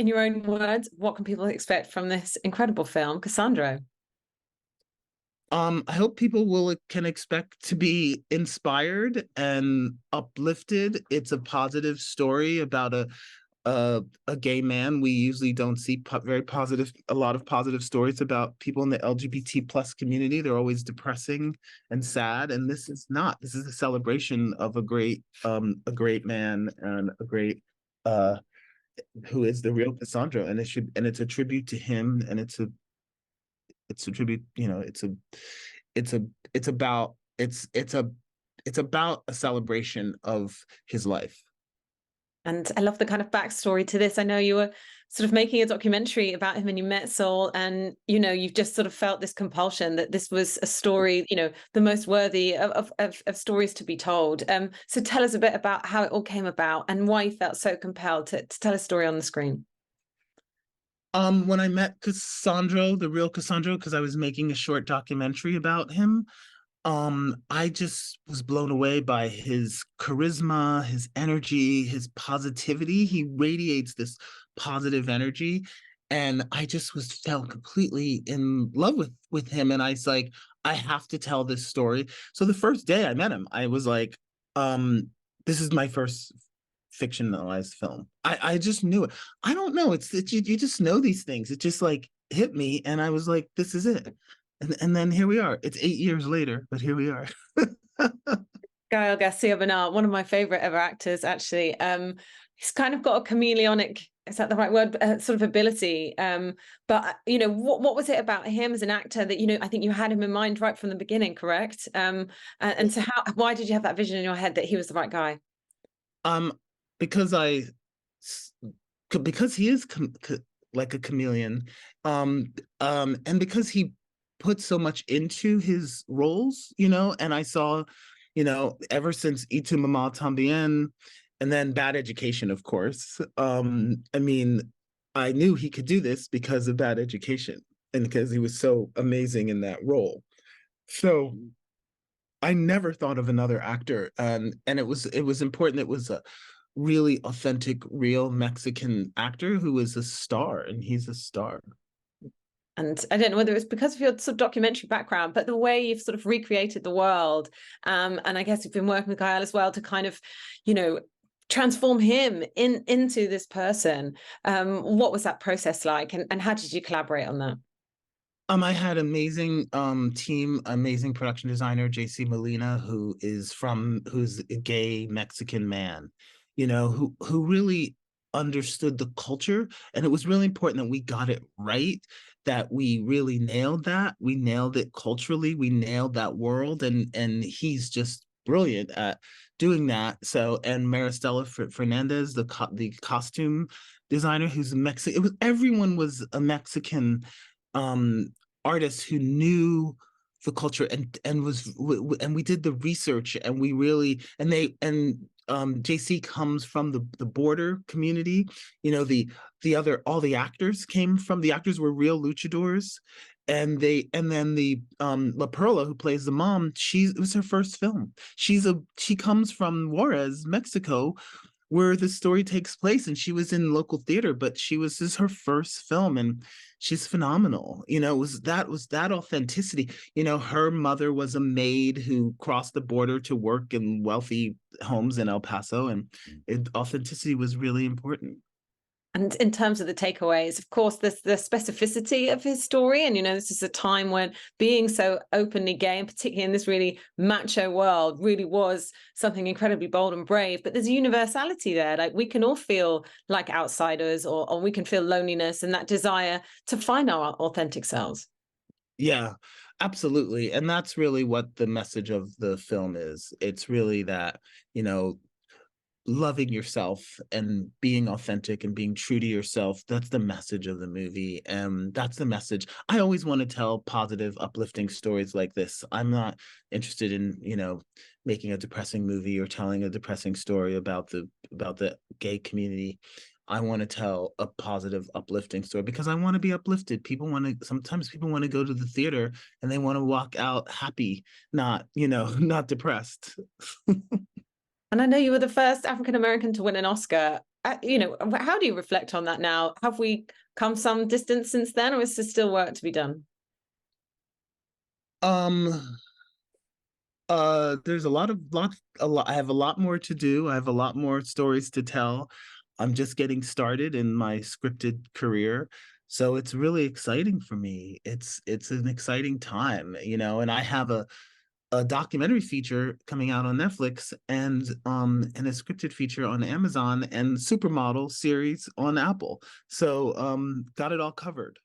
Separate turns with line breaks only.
in your own words, what can people expect from this incredible film, Cassandro?
I hope people can expect to be inspired and uplifted. It's a positive story about a gay man. We usually don't see a lot of positive stories about people in the LGBT plus community. They're always depressing and sad, and this is not. This is a celebration of a great man and a great uh who is the real Cassandra, and it's a tribute to him, and it's a tribute, it's a it's about it's about a celebration of his life.
And I love the kind of backstory to this. I know you were sort of making a documentary about him and you met Saul, and you've just sort of felt this compulsion that this was a story, the most worthy of stories to be told. So tell us a bit about how it all came about and why you felt so compelled to tell a story on the screen.
When I met Cassandro, the real Cassandro, because I was making a short documentary about him, I just was blown away by his charisma, his energy, his positivity. He radiates this positive energy, and I just was fell completely in love with him. And I was like, I have to tell this story. So the first day I met him, I was like, this is my first fictionalized film. I just knew it. I don't know. You just know these things. It just like hit me, and I was like, this is it. And then here we are. It's 8 years later, but here we are.
Gael Garcia Bernal, one of my favorite ever actors, actually. He's kind of got a chameleonic, is that the right word? Sort of ability. But what was it about him as an actor that I think you had him in mind right from the beginning, correct? And so why did you have that vision in your head that he was the right guy?
Um, because I, because he is like a chameleon, and because he put so much into his roles, and I saw, ever since Y Tu Mamá Tambien, and then Bad Education, of course. I mean, I knew he could do this because of Bad Education and because he was so amazing in that role. So I never thought of another actor, and it was important. It was a really authentic, real Mexican actor who is a star, and he's a star.
And I don't know whether it's because of your sort of documentary background, but the way you've sort of recreated the world, and I guess you've been working with Gael as well to kind of, transform him into this person. What was that process like, and how did you collaborate on that?
I had amazing team, amazing production designer JC Molina, who's a gay Mexican man, who really understood the culture, and it was really important that we got it right, that we really nailed that. We nailed it culturally, we nailed that world, and he's just brilliant at doing that. So, and Maristela Fernandez, the costume designer, who's a Mexican. Everyone was a Mexican um artists who knew the culture, and we did the research, and we really and they and JC comes from the border community. The other all the actors came from the actors were real luchadors, and then the La Perla, who plays the mom, it was her first film. She comes from Juarez, Mexico, where the story takes place, and she was in local theater, but this is her first film, and she's phenomenal. It was that authenticity. Her mother was a maid who crossed the border to work in wealthy homes in El Paso, and authenticity was really important.
And in terms of the takeaways, of course, there's the specificity of his story. And, this is a time when being so openly gay, and particularly in this really macho world, really was something incredibly bold and brave. But there's a universality there. Like, we can all feel like outsiders, or we can feel loneliness and that desire to find our authentic selves.
Yeah, absolutely. And that's really what the message of the film is. It's really that, you know, loving yourself and being authentic and being true to yourself. That's the message of the movie, and that's the message. I always want to tell positive, uplifting stories like this. I'm not interested in making a depressing movie or telling a depressing story about the gay community. I want to tell a positive, uplifting story because I want to be uplifted. Sometimes people want to go to the theater and they want to walk out happy, not not depressed.
And I know you were the first African American to win an Oscar. how do you reflect on that now? Have we come some distance since then, or is there still work to be done?
Um, there's a lot. I have a lot more to do. I have a lot more stories to tell. I'm just getting started in my scripted career. So it's really exciting for me. It's an exciting time, and I have a documentary feature coming out on Netflix and a scripted feature on Amazon and supermodel series on Apple. So got it all covered.